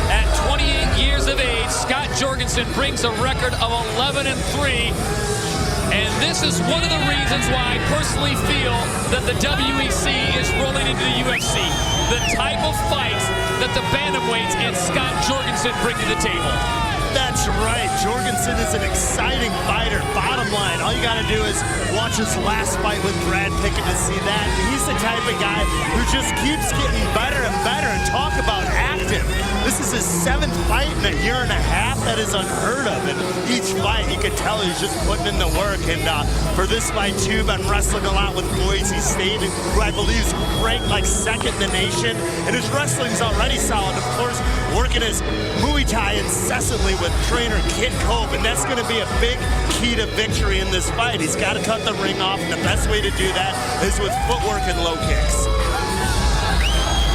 At 28 years of age, Scott Jorgensen brings a record of 11-3. And this is one of the reasons why I personally feel that the WEC is rolling into the UFC. The type of fights that the bantamweights and Scott Jorgensen bring to the table. That's right. Jorgensen is an exciting fighter. Bottom line, all you got to do is watch his last fight with Brad Pickett to see that. He's the type of guy who just keeps getting better and better. And talk about active. This is his 7th fight in a year and a half. That is unheard of. And each fight, you can tell he's just putting in the work. And for this fight, too, been wrestling a lot with Boise State, who I believe is ranked like 2nd in the nation. And his wrestling's already solid. Of course, working his Muay Thai incessantly with trainer Kid Cope, and that's going to be a big key to victory in this fight. He's got to cut the ring off, and the best way to do that is with footwork and low kicks.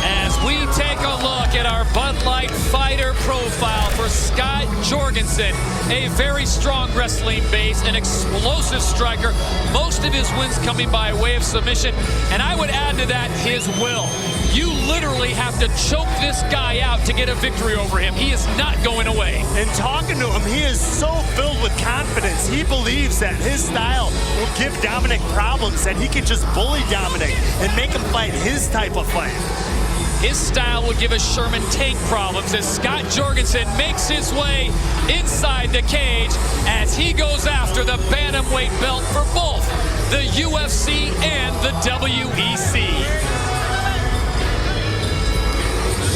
As we take a look at our Bud Light fighter profile for Scott Jorgensen, a very strong wrestling base, an explosive striker, most of his wins coming by way of submission, and I would add to that his will. You literally have to choke this guy out to get a victory over him. He is not going away. And talking to him, he is so filled with confidence. He believes that his style will give Dominick problems, that he can just bully Dominick and make him fight his type of fight. His style will give us Sherman tank problems as Scott Jorgensen makes his way inside the cage as he goes after the bantamweight belt for both the UFC and the WEC.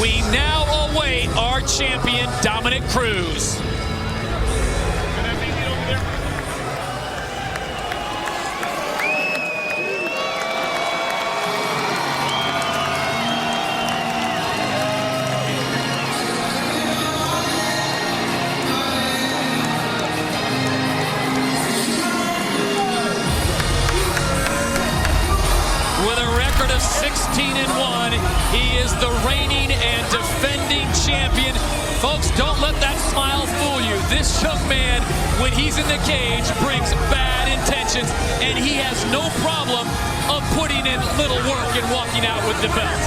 We now await our champion, Dominick Cruz. With a record of 16-1, he is the reigning and defending champion. Folks, don't let that smile fool you. This young man, when he's in the cage, brings bad intentions, and he has no problem of putting in little work and walking out with the belt.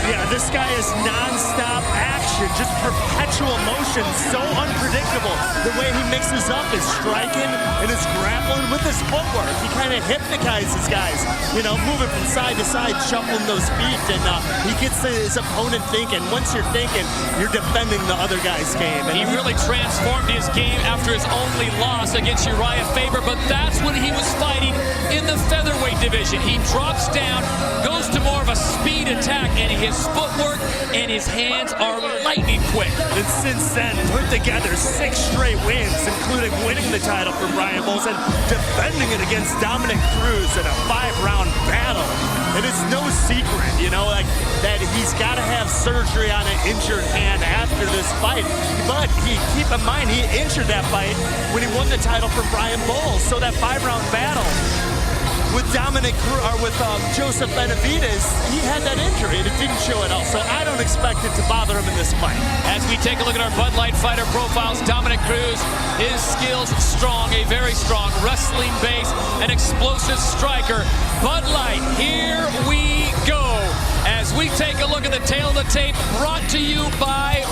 Yeah, this guy is non-stop action, just perpetual motion, so unpredictable. The way he mixes up his striking and his grappling with his footwork. He kind of hypnotizes guys, you know, moving from side to side, shuffling those feet, and he gets his opponent thinking. Once you're thinking, you're defending the other guy's game. And he really transformed his game after his only loss against Uriah Faber, but that's when he was fighting in the featherweight division. He drops down, goes to more of a speed attack, and his footwork and his hands are lightning quick. And since then, put together 6 straight wins, including winning the title for Brian Bowles and defending it against Dominick Cruz in a 5-round battle. And it's no secret, you know, like that he's got to have surgery on an injured hand after this fight. But keep in mind, he injured that fight when he won the title for Brian Bowles. So that 5-round battle with Dominick Cruz, or with Joseph Benavidez, he had that injury and it didn't show at all. So I don't expect it to bother him in this fight. As we take a look at our Bud Light fighter profiles, Dominick Cruz, his skills strong, a very strong wrestling base, an explosive striker. Bud Light, here we go. As we take a look at the tail of the tape, brought to you by